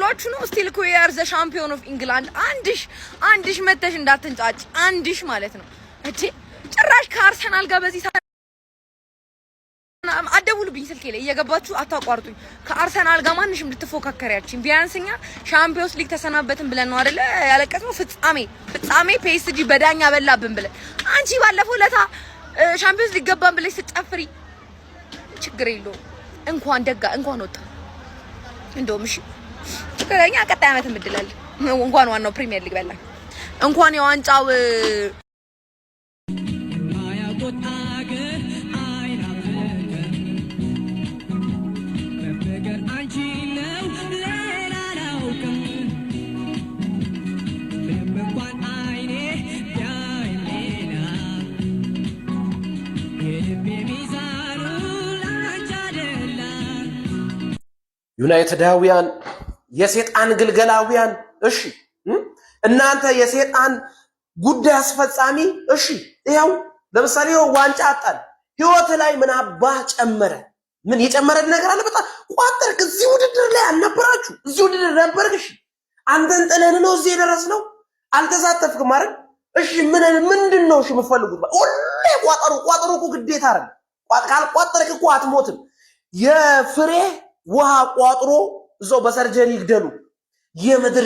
እያሰባችሁ ነው ስቲል እኮ ያር ዘ ሻምፒዮን ኦፍ ኢንግላንድ አንድሽ መተሽ እንዳትንጫጭ አንድሽ ማለት ነው እቺ ጭራሽ ከአርሰናል ጋር በዚህ አደውሉብኝ ስልኬ ላይ እየገባችሁ አታቋርጡኝ ከአርሰናል ጋር ማንሽም ልትፎካከሪያችን ቢያንስኛ ሻምፒዮንስ ሊግ ተሰናበትን ብለን ነው አይደለ ያለቀስነው ፍጻሜ ፒኤስጂ በዳኛ በላብን ብለን አንቺ ባለፈው ለታ ሻምፒዮንስ ሊግ ገባን ብለሽ ስትጨፍሪ ችግር የለውም እንኳን ወጣ እንደውም እሺ ችግረኛ ቀጣይ አመት ምድላል እንኳን ዋናው ፕሪሚየር ሊግ በላን እንኳን የዋንጫው ዩናይትዳውያን የሰይጣን ግልገላውያን እሺ እናንተ የሰይጣን ጉዳይ አስፈጻሚ እሺ ይሄው ለምሳሌ ዋንጫ አጣን ህይወት ላይ ምን አባ ጨመረ ምን የጨመረ ነገር አለ በጣም ቋጥርክ እዚህ ውድድር ላይ አልነበራችሁ እዚህ ውድድር ነበርሽ አንተን ጥለን ነው እዚህ የደረስነው አልተሳተፍክም አይደል እሺ ምንድነው እሺ የምትፈልጉት ሁሌ ቋጥሩ እኮ ግዴታ አይደል ካልቋጠርክ እኮ አትሞትም የፍሬ ውሃ ቋጥሮ እዛው በሰርጀሪ ይግደሉ የምድር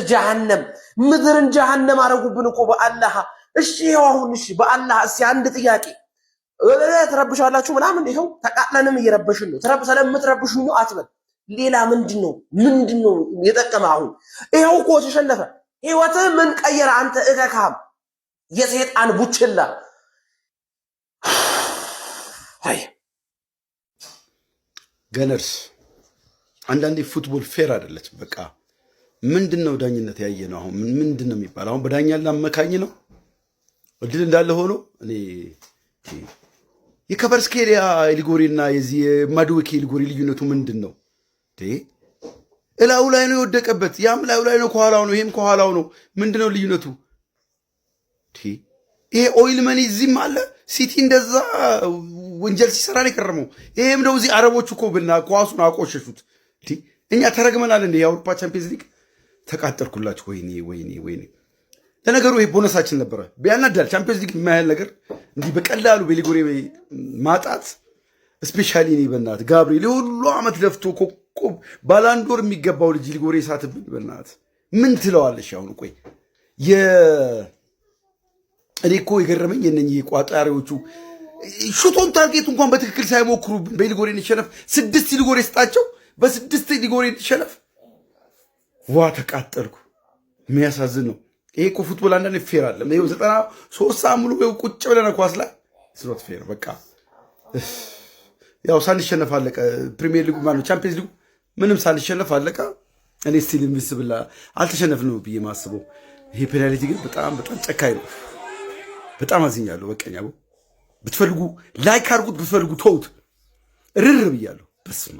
ጀሃነም አረጉብን እኮ በአላህ እሺ ይሄው አሁን እሺ በአላህ እሺ አንድ ጥያቄ ተረብሻላችሁ ምናምን ይሄው ተቃጥለንም እየረበሽን ነው ስለምትረብሹኝ ነው አትበል ሌላ ምንድነው የጠቀመ አሁን ይሄው እኮ ተሸነፈ ህይወት ምን ቀየረ አንተ እከካም የሰይጣን ቡችላ አይ ገነርስ አንዳንዴ ፉትቦል ፌር አይደለች በቃ ምንድነው ዳኝነት ያየነው አሁን ምንድነው የሚባል አሁን በዳኛ ላመካኝ ነው እድል እንዳለ ሆኖ እኔ የከቨርስኬሊያ ኢሊጎሪና የዚህ ማዱዌኬ ኢሊጎሪ ልዩነቱ ምንድነው እላው ላይ ነው የወደቀበት ያም ላይ ነው ከኋላው ነው ይሄም ከኋላው ነው ምንድነው ልዩነቱ ይሄ ኦይል መኒ እዚህም አለ ሲቲ እንደዛ ወንጀል ሲሰራ ነው የከረመው ይሄም ነው እዚህ አረቦቹ እኮ ብና ኳሱን አቆሸሹት እኛ ተረግመናል እንደ የአውሮፓ ቻምፒየንስ ሊግ ተቃጠርኩላችሁ ወይኔ ለነገሩ ይሄ ቦነሳችን ነበር ቢያናዳል ቻምፒየንስ ሊግ የማያል ነገር እንዲህ በቀላሉ በሊጎሬ ማጣት ስፔሻሊ እኔ በእናት ጋብሪኤል ሁሉ አመት ለፍቶ ኮኮብ ባላንዶር የሚገባው ልጅ ሊጎሬ ሳትብን በእናት ምን ትለዋለሽ አሁን ቆይ እኔ እኮ የገረመኝ የነኚህ ቋጣሪዎቹ ሹቶን ታርጌት እንኳን በትክክል ሳይሞክሩ በሊጎሬ እንሸነፍ 6 ሊጎሬ ስጣቸው በ6 ሊጎሬ እንሸነፍ ዋ ተቃጠልኩ የሚያሳዝን ነው ይሄ እኮ ፉትቦል አንዳንዴ ፌር አይደለም ይሄው 93 ሰዓት ሙሉ ቁጭ ብለን ኳስ ላይ ስሎት ፌር በቃ ያው ሳንሸነፍ አለቀ ፕሪሚየር ሊጉ ማለት ቻምፒየንስ ሊጉ ምንም ሳንሸነፍ አለቀ እኔ ስቲል ኢንቪሲብል አልተሸነፍንም ብዬ ማስበው ይሄ ፔናልቲ ግን በጣም ጨካኝ ነው በጣም አዝኛለሁ በቀኛው ብትፈልጉ ላይክ አድርጉት ብትፈልጉ ተውት ርር ብያለሁ በስማ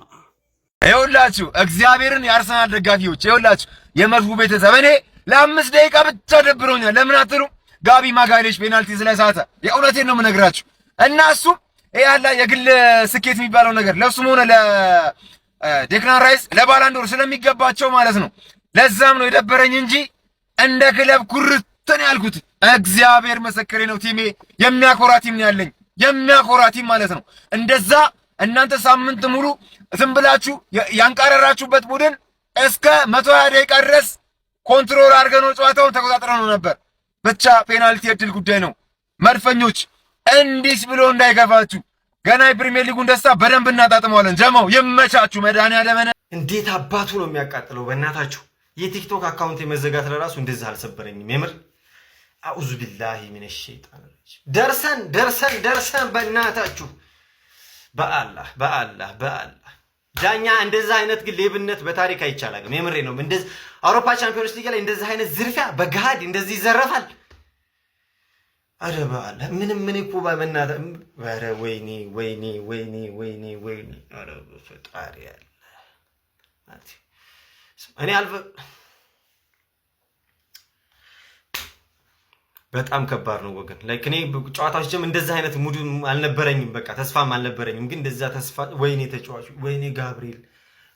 ይኸውላችሁ እግዚአብሔርን የአርሰናል ደጋፊዎች ይኸውላችሁ የመዝቡ ቤተሰብ እኔ ለ5 ደቂቃ ብቻ ደብሮኛል ለምን አትሉ ጋቢ ማጋሌሽ ፔናልቲ ስለሳተ የእውነቴን ነው የምነግራችሁ እና እሱም ይሄ ያለ የግል ስኬት የሚባለው ነገር ለሱም ሆነ ለዴክላን ራይስ ለባላንዶር ስለሚገባቸው ማለት ነው ለዛም ነው የደበረኝ እንጂ እንደ ክለብ ኩርተን ያልኩት እግዚአብሔር መሰከሬ ነው ቲሜ የሚያኮራ ቲም ነው ያለኝ የሚያኮራ ቲም ማለት ነው እንደዛ እናንተ ሳምንት ሙሉ ዝም ብላችሁ ያንቃረራችሁበት ቡድን እስከ 120 ደቂቃ ድረስ ኮንትሮል አድርገን ጨዋታውን ተቆጣጥረን ነበር ብቻ ፔናልቲ የድል ጉዳይ ነው መድፈኞች እንዲስ ብሎ እንዳይገፋችሁ ገና የፕሪሚየር ሊጉን ደስታ በደንብ እናጣጥመዋለን ጀማው ይመቻችሁ መድኃኒዓለም እንዴት አባቱ ነው የሚያቃጥለው በእናታችሁ የቲክቶክ አካውንት የመዘጋት ለራሱ እንደዛ አልሰበረኝም የምር አኡዙ ቢላሂ ሚነ ሸይጣን ደርሰን በእናታችሁ በአላህ ዳኛ እንደዛ አይነት ግን ሌብነት በታሪክ አይቻላልም የምሬ ነው እንደዚህ አውሮፓ ቻምፒዮንስ ሊግ ላይ እንደዛ አይነት ዝርፊያ በጋድ እንደዚህ ይዘረፋል አረ በአላህ ምን እኮ በመናታ አረ ወይኔ አረ ፈጣሪ ያለ እኔ በጣም ከባድ ነው ወገን ላይክ እኔ ጨዋታዎች ጀም እንደዛ አይነት ሙድ አልነበረኝም በቃ ተስፋም አልነበረኝም ግን እንደዛ ተስፋ ወይኔ ተጫዋቹ ወይኔ ጋብሪኤል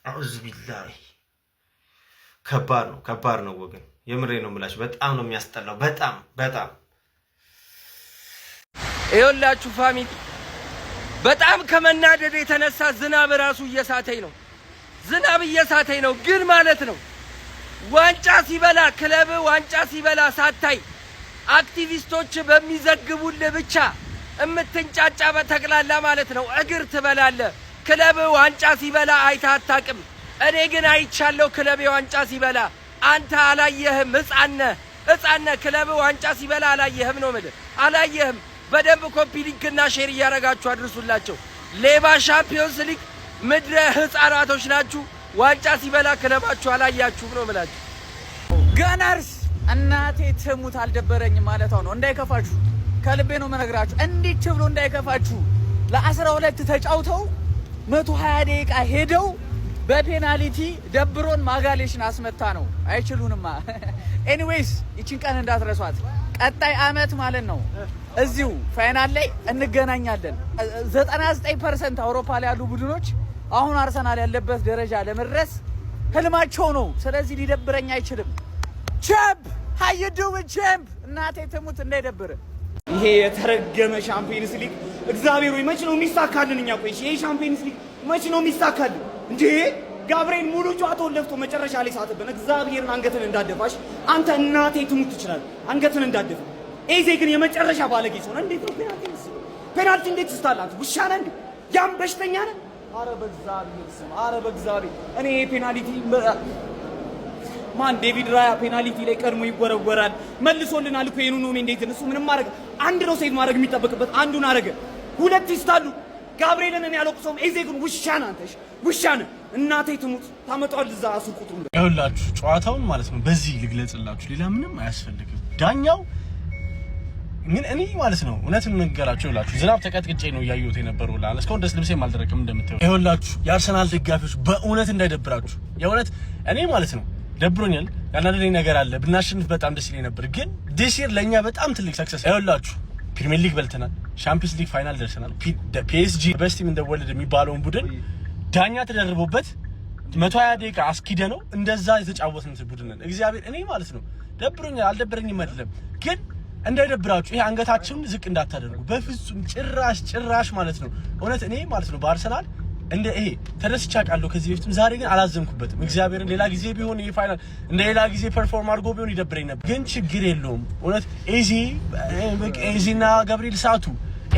አዑዙ ቢላሂ ከባድ ነው ወገን። የምሬ ነው የምላችሁ። በጣም ነው የሚያስጠላው። በጣም ይኸውላችሁ ፋሚሊ በጣም ከመናደድ የተነሳ ዝናብ ራሱ እየሳተኝ ነው። ግን ማለት ነው ዋንጫ ሲበላ ክለብ ዋንጫ ሲበላ ሳታይ አክቲቪስቶች በሚዘግቡልህ ብቻ እምትንጫጫ በተቅላላ ማለት ነው እግር ትበላለህ። ክለብ ዋንጫ ሲበላ አይተህ አታውቅም። እኔ ግን አይቻለሁ ክለብ ዋንጫ ሲበላ። አንተ አላየህም። ሕፃን ነህ። ክለብ ዋንጫ ሲበላ አላየህም ነው የምልህ። አላየህም። በደንብ ኮፒ ሊንክና ሼር እያደረጋችሁ አድርሱላቸው። ሌባ ሻምፒዮንስ ሊግ ምድረ ሕፃናቶች ናችሁ። ዋንጫ ሲበላ ክለባችሁ አላያችሁም ነው የምላችሁ። ጋናርስ እናቴ ትሙት አልደበረኝም ማለቷ ነው። እንዳይከፋችሁ ከልቤ ነው መነግራችሁ። እንዴት ብሎ እንዳይከፋችሁ ለ12 ተጫውተው 120 ደቂቃ ሄደው በፔናልቲ ደብሮን ማጋሌሽን አስመታ ነው። አይችሉንማ። ኤኒዌይስ ይችን ቀን እንዳትረሷት። ቀጣይ አመት ማለት ነው እዚሁ ፋይናል ላይ እንገናኛለን። 99% አውሮፓ ላይ ያሉ ቡድኖች አሁን አርሰናል ያለበት ደረጃ ለመድረስ ህልማቸው ነው። ስለዚህ ሊደብረኝ አይችልም። ቻምፕ ሃይዱው ቻምፕ እናቴ ትሙት እንዳይደብር። ይሄ የተረገመ ሻምፒየንስ ሊግ እግዚአብሔር ወይ መች ነው የሚሳካልን? እኛ ቆይ ይሄ ሻምፒየንስ ሊግ መች ነው የሚሳካልን እንዴ? ጋብርኤል ሙሉ ጨዋታውን ለፍቶ መጨረሻ ላይ ሳትበን እግዚአብሔርን አንገትን እንዳደፋሽ አንተ እናቴ ትሙት ትችላል። አንገትን እንዳደፋ ኤዜ ግን የመጨረሻ ባለጌ ሰው ነው። እንዴት ነው ፔናልቲ እንዴት ትስታላት? ውሻ ነህ እንዴ? ያም በሽተኛ ነህ? አረ በእግዚአብሔር ስም፣ አረ በእግዚአብሔር እኔ ፔናልቲ ማን ዴቪድ ራያ ፔናልቲ ላይ ቀድሞ ይወረወራል። መልሶልናል እኮ የኑኑ ሜንዴዝ እሱ ምንም ማድረግ አንድ ነው ሴቭ ማድረግ የሚጠበቅበት አንዱን አረገ። ሁለት ይስታሉ። ጋብርኤልን እኔ ያለቁሰው ኤዜ ግን ውሻ ነህ አንተ። ውሻ ነህ እናቴ ትሙት። ታመጣዋል እዛ አሱ ቁጥሩ ይኸውላችሁ ጨዋታውን ማለት ነው በዚህ ልግለጽላችሁ። ሌላ ምንም አያስፈልግም። ዳኛው ግን እኔ ማለት ነው እውነቱን ነገራችሁ። ይኸውላችሁ ዝናብ ተቀጥቅጬ ነው እያየሁት የነበረው ላለ እስካሁን ድረስ ልብሴም አልደረቀም እንደምታዩት። ይኸውላችሁ የአርሰናል ደጋፊዎች በእውነት እንዳይደብራችሁ። የእውነት እኔ ማለት ነው ደብሮኛል። ያናደደኝ ነገር አለ። ብናሸንፍ በጣም ደስ ይለኝ ነበር፣ ግን ዲሲር ለኛ በጣም ትልቅ ሰክሰስ። ይኸውላችሁ ፕሪሚየር ሊግ በልተናል፣ ቻምፒየንስ ሊግ ፋይናል ደርሰናል። ፒኤስጂ በስቲም እንደወለደ የሚባለውን ቡድን ዳኛ ተደርቦበት 120 ደቂቃ አስኪደ ነው እንደዛ የተጫወትን ቡድን ነን። እግዚአብሔር እኔ ማለት ነው ደብሮኛል። አልደበረኝም አይደለም፣ ግን እንዳይደብራችሁ ይሄ አንገታችሁን ዝቅ እንዳታደርጉ በፍጹም ጭራሽ ማለት ነው። እውነት እኔ ማለት ነው በአርሰናል እንደ ይሄ ተደስቻ ቃለሁ ከዚህ በፊትም፣ ዛሬ ግን አላዘንኩበትም። እግዚአብሔርን ሌላ ጊዜ ቢሆን ይሄ ፋይናል እንደ ሌላ ጊዜ ፐርፎርም አድርጎ ቢሆን ይደብረኝ ነበር፣ ግን ችግር የለውም። እውነት ኤዚና ገብርኤል ሳቱ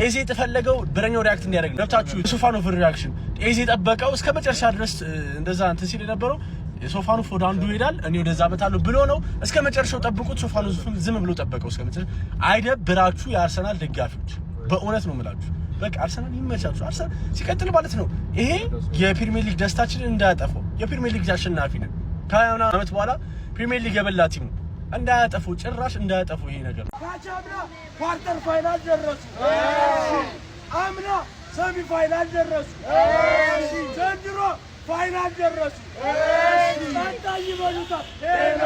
ኤዚ የተፈለገው በረኛው ሪአክት እንዲያደርግ ገብታችሁ ሶፋኖቭ ሪአክሽን ኤዚ ጠበቀው እስከ መጨረሻ ድረስ እንደዛ እንትን ሲል የነበረው ሶፋኖቭ ወደ አንዱ ይሄዳል እኔ ወደዛ በታለሁ ብሎ ነው እስከ መጨረሻው ጠብቁት። ሶፋኖቭ ዝም ብሎ ጠበቀው እስከ መጨረሻ። አይደብራችሁ የአርሰናል ደጋፊዎች፣ በእውነት ነው የምላችሁ። በቃ አርሰናል ይመቻችሁ። አርሰናል ሲቀጥል ማለት ነው ይሄ የፕሪሚየር ሊግ ደስታችንን እንዳያጠፋው። የፕሪሚየር ሊግ አሸናፊ ነን ከአምና ዓመት በኋላ ፕሪሚየር ሊግ የበላ ቲም ነው። እንዳያጠፋው ጭራሽ እንዳያጠፋው ይሄ ነገር። ካቻምና ኳርተር ፋይናል ደረሱ። አምና ሰሚ ፋይናል ደረሱ። ዘንድሮ ፋይናል ደረሱ። ታንታ ይበሉታል። ሄሎ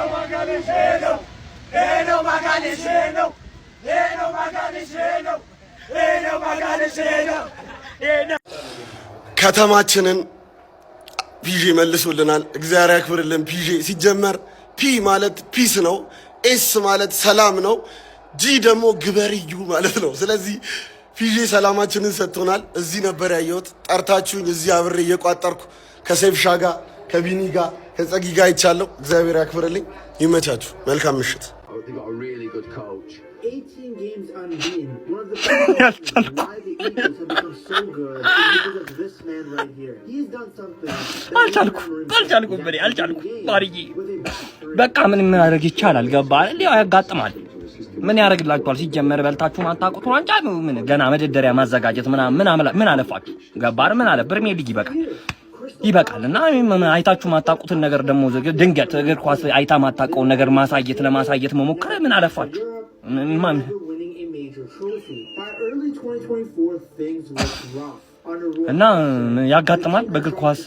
ማጋሌሽ ከተማችንን ፒዤ መልሶልናል። እግዚአብሔር ያክብርልን። ፒዤ ሲጀመር ፒ ማለት ፒስ ነው፣ ኤስ ማለት ሰላም ነው፣ ጂ ደግሞ ግበርዩ ማለት ነው። ስለዚህ ፒዤ ሰላማችንን ሰጥቶናል። እዚህ ነበር ያየሁት። ጠርታችሁኝ እዚህ አብሬ እየቋጠርኩ ከሴፍሻ ጋር ከቢኒ ጋር ከጸጊ ጋር ይቻለሁ። እግዚአብሔር ያክብርልኝ። ይመቻችሁ። መልካም ምሽት። አልቻልኩም ማርዬ። በቃ ምን ማድረግ ይቻላል? ገባ አይደል? ያው ያጋጥማል። ምን ያደርግላችኋል? ሲጀመር በልታችሁ ማታውቁት ዋንጫ ምን ገና መደደሪያ ማዘጋጀት ምን አለፋችሁ? ገባ አይደል? ምን አለ ፕሪሚየር ሊግ ይበቃል። እና አይታችሁ ማታውቁትን ነገር ደግሞ ድንገት እግር ኳስ አይታ ማታውቀውን ነገር ለማሳየት መሞከር ምን አለፋችሁ? ማን እና ያጋጥማል በእግር ኳስ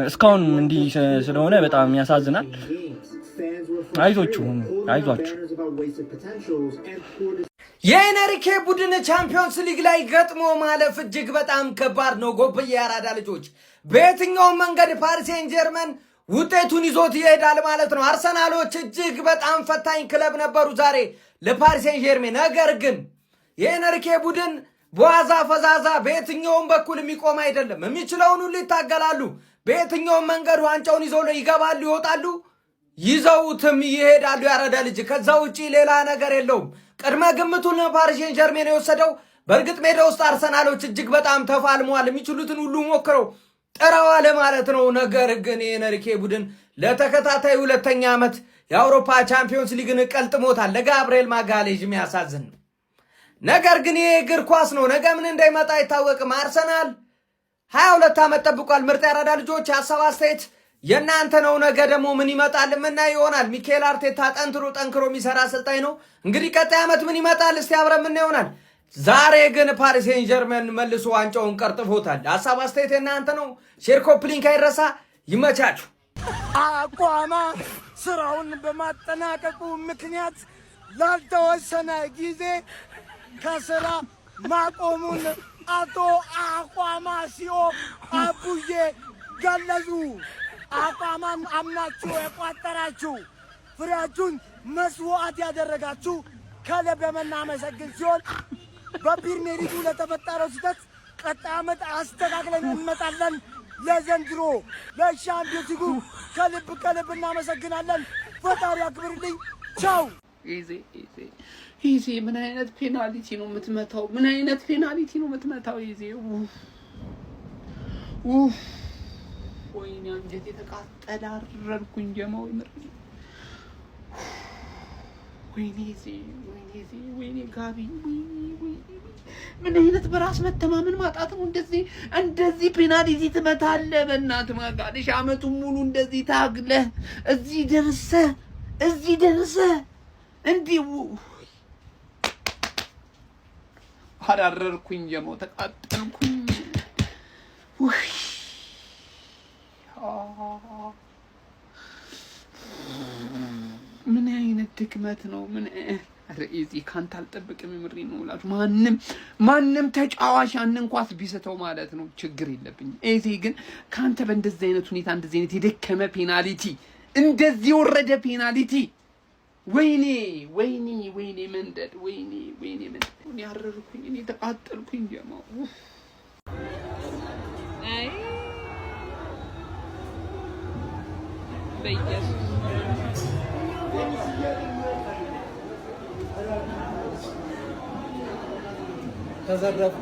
እስካሁን እንዲህ ስለሆነ በጣም ያሳዝናል። አይዟችሁ። የኤንሪኬ ቡድን ቻምፒዮንስ ሊግ ላይ ገጥሞ ማለፍ እጅግ በጣም ከባድ ነው። ጎብዬ ያራዳ ልጆች በየትኛው መንገድ ፓሪስ ሴን ጀርመን ውጤቱን ይዞት ይሄዳል ማለት ነው። አርሰናሎች እጅግ በጣም ፈታኝ ክለብ ነበሩ ዛሬ ለፓሪስ ሴን ዠርሜን። ነገር ግን የኤንሪኬ ቡድን በዋዛ ፈዛዛ በየትኛውም በኩል የሚቆም አይደለም። የሚችለውን ሁሉ ይታገላሉ። በየትኛውም መንገድ ዋንጫውን ይዘው ይገባሉ፣ ይወጣሉ፣ ይዘውትም ይሄዳሉ። ያረዳ ልጅ ከዛ ውጪ ሌላ ነገር የለውም። ቅድመ ግምቱን ፓሪስ ሴን ዠርሜን የወሰደው በእርግጥ ሜዳ ውስጥ አርሰናሎች እጅግ በጣም ተፋልመዋል። የሚችሉትን ሁሉ ሞክረው ጥረዋል ማለት ነው። ነገር ግን የኤንሪኬ ቡድን ለተከታታይ ሁለተኛ ዓመት የአውሮፓ ቻምፒዮንስ ሊግን ቀልጥሞታል። ለጋብርኤል ማጋሌዥ የሚያሳዝን ነው። ነገር ግን ይሄ እግር ኳስ ነው። ነገ ምን እንዳይመጣ አይታወቅም። አርሰናል 22 ዓመት ጠብቋል። ምርጥ ያራዳ ልጆች ሀሳብ አስተያየት የእናንተ ነው። ነገ ደግሞ ምን ይመጣል የምናየው ይሆናል። ሚኬል አርቴታ ጠንክሮ የሚሰራ አሰልጣኝ ነው። እንግዲህ ቀጣይ ዓመት ምን ይመጣል እስቲ አብረን ምን ይሆናል። ዛሬ ግን ፓሪስ ሴን ዠርሜን መልሶ ዋንጫውን ቀርጥፎታል። ሀሳብ አስተያየት የእናንተ ነው። ሼር ኮፒ ሊንክ አይረሳ። ይመቻችሁ። አቋማ ስራውን በማጠናቀቁ ምክንያት ላልተወሰነ ጊዜ ከስራ ማቆሙን አቶ አቋማሲዮ አቡዬ ገለጹ። አቋማን አምናችሁ የቋጠራችሁ ፍሬያችሁን መስዋዕት ያደረጋችሁ ከልብ የምናመሰግን ሲሆን በፕሪሚየር ሊጉ ለተፈጠረው ስህተት ቀጣይ ዓመት አስተካክለን እንመጣለን። ለዘንድሮ ለሻምፒዮንስ ሊጉ ከልብ እናመሰግናለን። ፈጣሪ አክብርልኝ። ቻው። ይዜ ምን አይነት ፔናልቲ ነው የምትመታው? ምን አይነት ፔናልቲ ነው የምትመታው? ይዜ ወይኔ አንጀቴ ተቃጠለ። አረርኩኝ ጀማው ይምር። ወይኔ ጋቢ ምን አይነት በራስ መተማመን ማጣት ነው? እንደዚህ ፔናልቲ ትመታለህ? በእናትህ ማጋለሽ አመቱን ሙሉ እንደዚህ ታግለህ እዚህ ደርሰህ እንዲሁ አራረርኩኝ ጀማው ተቃጠልኩኝ። ምን አይነት ድክመት ነው? ረኢዚ ካንተ አልጠብቅም። ምሪ ነው ላችሁ ማንም ተጫዋች ያንን ኳስ ቢስተው ማለት ነው ችግር የለብኝም። ኤዚ ግን ካንተ በእንደዚህ አይነት ሁኔታ እንደዚህ አይነት የደከመ ፔናልቲ እንደዚህ ወረደ ፔናልቲ ወይኔ መንደድ ወይኔ መንደድ እኔ አረርኩኝ። እኔ ተቃጠልኩኝ ጀማው። አይ በኢየሱስ ተዘረፉ።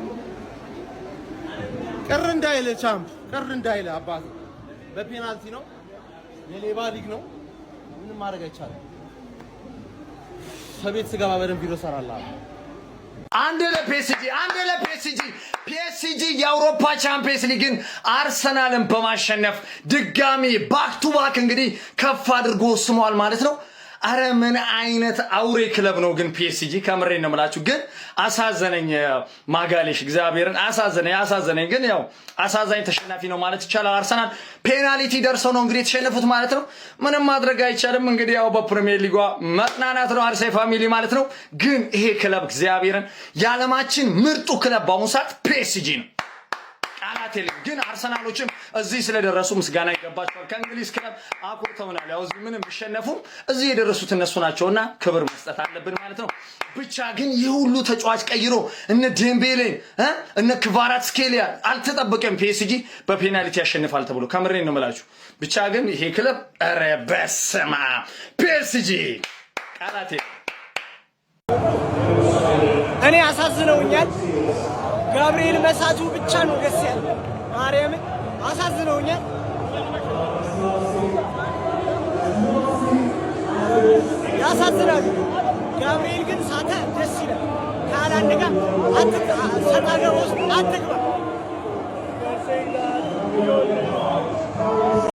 ቅር እንዳይለ ቻምፕ ቅር እንዳይለ አባቱ በፔናልቲ ነው። የሌባ ሊግ ነው። ምንም ማድረግ አይቻልም። ከቤት ስገባ በደንብ ቪዲዮ ሰራለሁ። አንድ ለፒኤስጂ ፒኤስጂ የአውሮፓ ቻምፒየንስ ሊግን አርሰናልን በማሸነፍ ድጋሚ ባክ ቱ ባክ እንግዲህ ከፍ አድርጎ ስሟል ማለት ነው። አረ ምን አይነት አውሬ ክለብ ነው ግን ፒኤስጂ። ከምሬ ነው የምላችሁ። ግን አሳዘነኝ ማጋሌሽ እግዚአብሔርን አሳዘነኝ። ግን ያው አሳዛኝ ተሸናፊ ነው ማለት ይቻላል። አርሰናል ፔናልቲ ደርሰው ነው እንግዲህ የተሸነፉት ማለት ነው። ምንም ማድረግ አይቻልም። እንግዲህ ያው በፕሪሚየር ሊጓ መጥናናት ነው አርሰናል ፋሚሊ ማለት ነው። ግን ይሄ ክለብ እግዚአብሔርን የዓለማችን ምርጡ ክለብ በአሁኑ ሰዓት ፒኤስጂ ነው። ቃላት የለም። ግን አርሰናሎችም እዚህ ስለደረሱ ምስጋና ይገባቸዋል። ከእንግሊዝ ክለብ አኮርተውናል። ያው እዚህ ምንም ቢሸነፉም እዚህ የደረሱት እነሱ ናቸውና ክብር መስጠት አለብን ማለት ነው። ብቻ ግን ይህ ሁሉ ተጫዋች ቀይሮ እነ ዴምቤሌን እነ ክቫራትስኬሊያ አልተጠበቀም ፒኤስጂ በፔናልቲ ያሸንፋል ተብሎ። ከምሬን ነው የምላችሁ። ብቻ ግን ይሄ ክለብ ኧረ በስመ አብ ፒኤስጂ ቃላት እኔ አሳዝነውኛል። ጋብርኤል መሳቱ ብቻ ነው ደስ ያለ። ማርያምን አሳዝነውኛል። ያሳዝናሉ። ጋብርኤል ግን ሳተ ደስ ይላል። ካላንድ ጋር ሰጣገባ ውስጥ አትግባ።